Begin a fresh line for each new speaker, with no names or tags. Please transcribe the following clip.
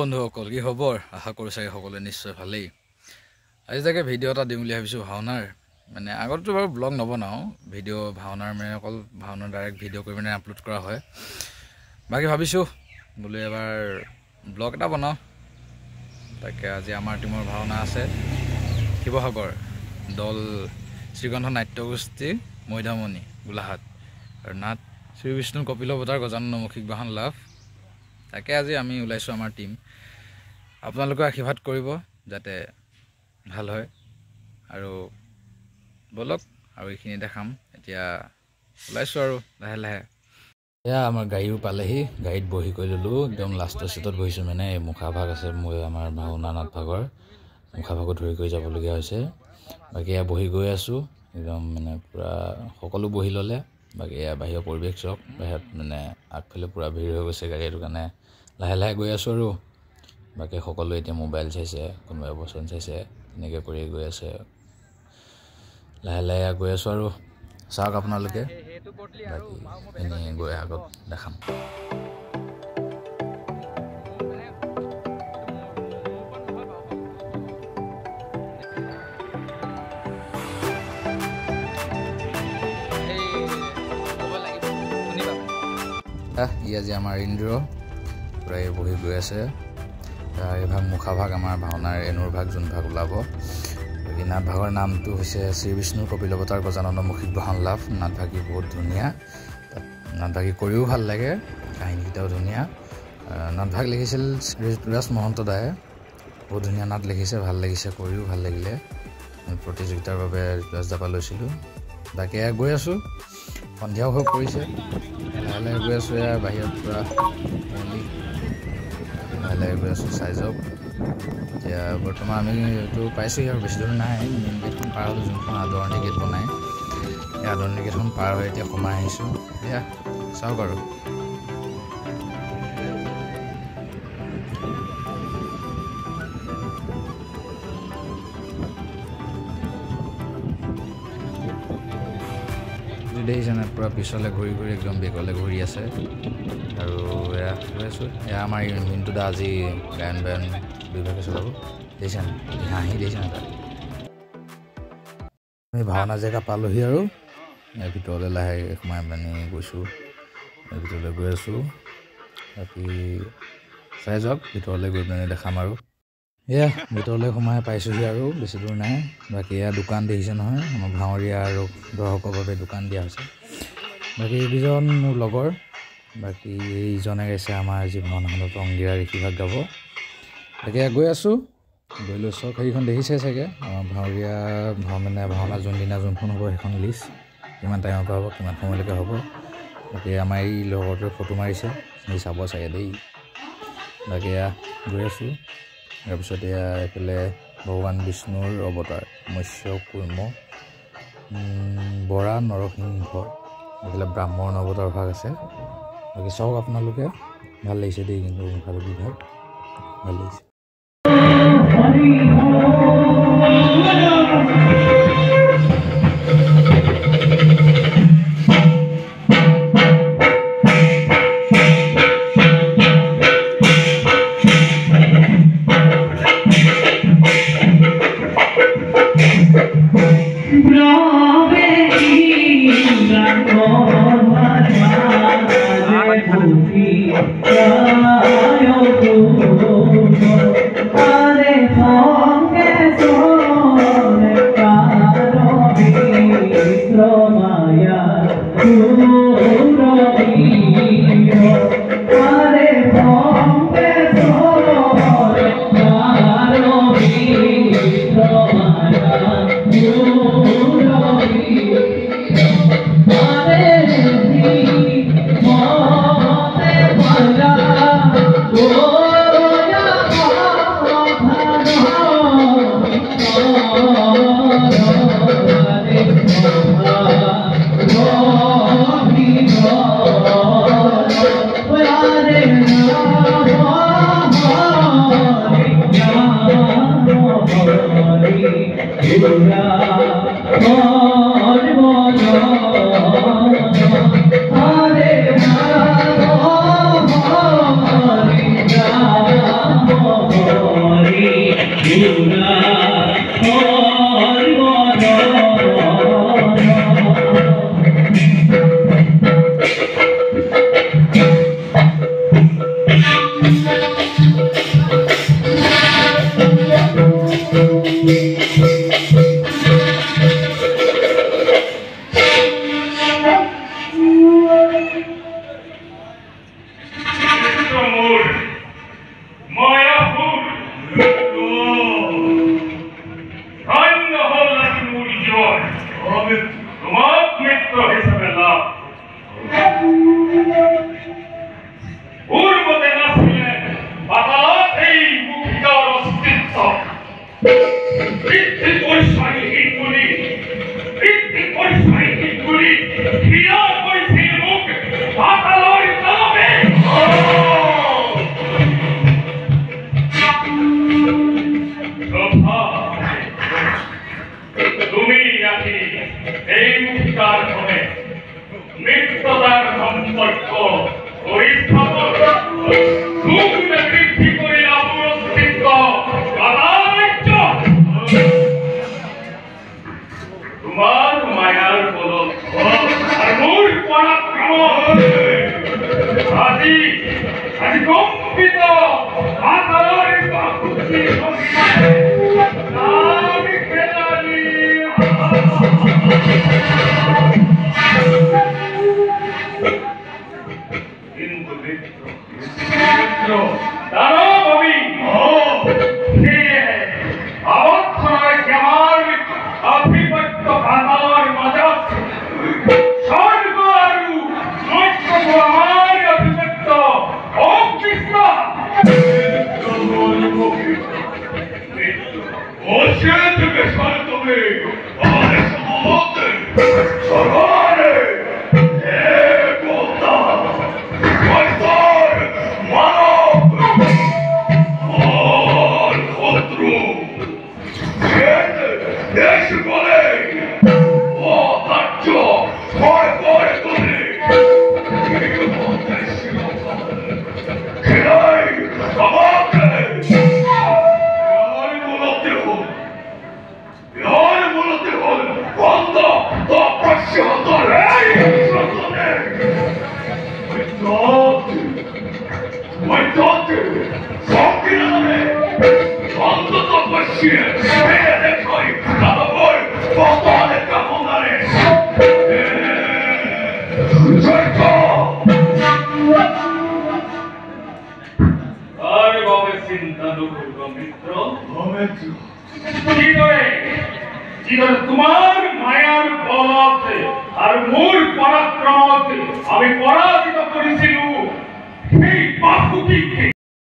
বন্ধুসকল কি খবৰ আশা কৰো চাগে সকলোৱে নিশ্চয় ভালেই আজি তাকে ভিডিও এটা দিম বুলি ভাবিছো ভাওনাৰ মানে আগতো বাৰু ব্লগ নবনাও ভিডিও ভাওনাৰ মানে অকল ভাওনাৰ ডাইৰেক্ট ভিডিও কৰি মানে আপলোড কৰা হয় বাকি ভাবিছো বলে এবাৰ ব্লগ এটা বনাও তাকে আজি আমাৰ টিমৰ ভাওনা আছে শিৱসাগৰ দল শ্ৰীকণ্ঠ নাট্যগোষ্ঠী মৈদামণি গোলাঘাট আৰু নাট শ্ৰী বিষ্ণু কপিলবতাৰ গজানন মৌখিক বাহন লাভ তাকে আজি আমি ওলাইছো আমাৰ টিম আপোনালোকে আশীৰ্বাদ কৰিব যাতে ভাল হয় আৰু বলক আৰু এইখিনি দেখাম এতিয়া ওলাইছো আৰু লাহে লাহে এয়া আমাৰ গাড়ীও পালেহি গাড়ীত বহি কৰি ললো একদম লাষ্টৰ সিটত বহিছো মানে মুখা ভাগ আছে মই আমাৰ ভাওনা নাট ভাগৰ মুখা ভাগত ধৰি কৰি যাবলগীয়া হৈছে বাকি এয়া বহি গৈ আছো একদম মানে পুৰা সকলো বহি ললে বাকি এয়া বাহিৰৰ পৰিৱেশ চক বাহিৰত মানে আগফালে পুৰা ভিৰ হৈ গৈছে গাড়ীৰ কাৰণে লাহে লাহে গৈ আছো আৰু বাকি সকলো এতিয়া মোবাইল চাইছে কোনোবাই বচন চাইছে এনেকৈ কৰি গৈ আছে লাহে লাহে গৈ আছো আৰু চাওক আপোনালোকে বাকি এনে গৈ আগত দেখাম আজি আমাৰ ইন্দ্ৰ প্ৰায় বহি গৈ আছে এই ভাগ মুখা ভাগ আমাৰ ভাওনাৰ এনুৰ ভাগ যোন ভাগ ওলাব বাকি নাট ভাগৰ নামটো হৈছে শ্ৰী বিষ্ণু কপিলবতাৰ গজানন মৌখিক বাহন লাভ নাট ভাগী বহুত ধুনীয়া নাট ভাগী কৰিও ভাল লাগে কাহিনীটাও ধুনীয়া নাট ভাগ লিখিছিল ঋতুৰাজ মহন্ত দায়ে বহুত ধুনীয়া নাট লিখিছে ভাল লাগিছে কৰিও ভাল লাগিলে প্ৰতিযোগিতাৰ বাবে ঋতুৰাজ দাপা লৈছিলোঁ বাকি গৈ আছো সন্ধিয়াও হৈ পৰিছে লাহে লাহে গৈ আছো এয়া বাহিৰত পুৰা লাহে লাহে গৈ আছো চাই যাওক এতিয়া বৰ্তমান আমি এইটো পাইছোঁহি আৰু বেছি দূৰ নাই মেইন গেটখন পাৰ হ'লোঁ যোনখন আদৰণি গেট বনাই এই আদৰণি গেটখন পাৰ হৈ এতিয়া সোমাই আহিছোঁ এয়া চাওক আৰু দেখিছে না পুৰা পিছলৈ ঘূৰি ঘূৰি একদম বেগলৈ ঘূৰি আছে আৰু এয়া গৈ আছোঁ এয়া আমাৰ মিণ্টু দা আজি গায়ন বায়ন বিভাগে চলাব দেখিছে না হাঁহি দেখিছে না তাত আমি ভাওনা জেগা পালোহি আৰু ইয়াৰ ভিতৰলৈ লাহে সোমাই মানে গৈছোঁ ইয়াৰ ভিতৰলৈ গৈ আছোঁ বাকী চাই যাওক ভিতৰলৈ গৈ মানে দেখাম আৰু এয়া ভিতৰলৈ সোমাই পাইছোঁহি আৰু বেছি দূৰ নাই বাকী এয়া দোকান দেখিছে নহয় আমাৰ ভাৱৰীয়া আৰু দৰ্শকৰ বাবে দোকান দিয়া হৈছে বাকী এইকেইজন মোৰ লগৰ বাকী এইজনে গাইছে আমাৰ যি ভাওনাখনত অংগীৰা ঋষিভাগ গাব তাকে গৈ আছোঁ গৈ লৈ চক সেইখন দেখিছে চাগে আমাৰ ভাৱৰীয়া মানে ভাওনা যোনদিনা যোনখন হ'ব সেইখন লিষ্ট কিমান টাইমৰ পৰা হ'ব কিমান সময়লৈকে হ'ব বাকী আমাৰ এই লগৰটোৱে ফটো মাৰিছে সেই চাব চাগে দেই বাকী এয়া গৈ আছোঁ তাৰপিছত এয়া এইফালে ভগৱান বিষ্ণুৰ অৱতাৰ মৎস্য কুৰ্ম বৰা নৰসিংহ এইফালে ব্ৰাহ্মণ অৱতাৰ ভাগ আছে বাকী চাওক আপোনালোকে ভাল লাগিছে দেই কিন্তু মুখাৰ বিভাগ ভাল লাগিছে
রাখি এই মুক্তার ধনে মৃত্যুতার সম্পর্ক ওই স্থাপন সুগুণে বৃদ্ধি করিল আপুর অস্তিত্ব আদার্য তোমার মায়ার বলদ আর মূল পরাক্রম আজি আজি কম্পিত মাতার বাহুতি নামি খেলালি কিন্তু মিত্র দানব আমি সে অবক্ষয় কেমার আধিপত্য পাতার মজা স্বর্গ আরু নৈক্য আমার আধিপত্য ও কৃষ্ণ বসে থেকে সরে তুমি আমাদের সমতে সরকারে তোমার মায়ার বলতে আর মূল পরাক্রমতে আমি পরাজিত করেছিল সেই বাহুটি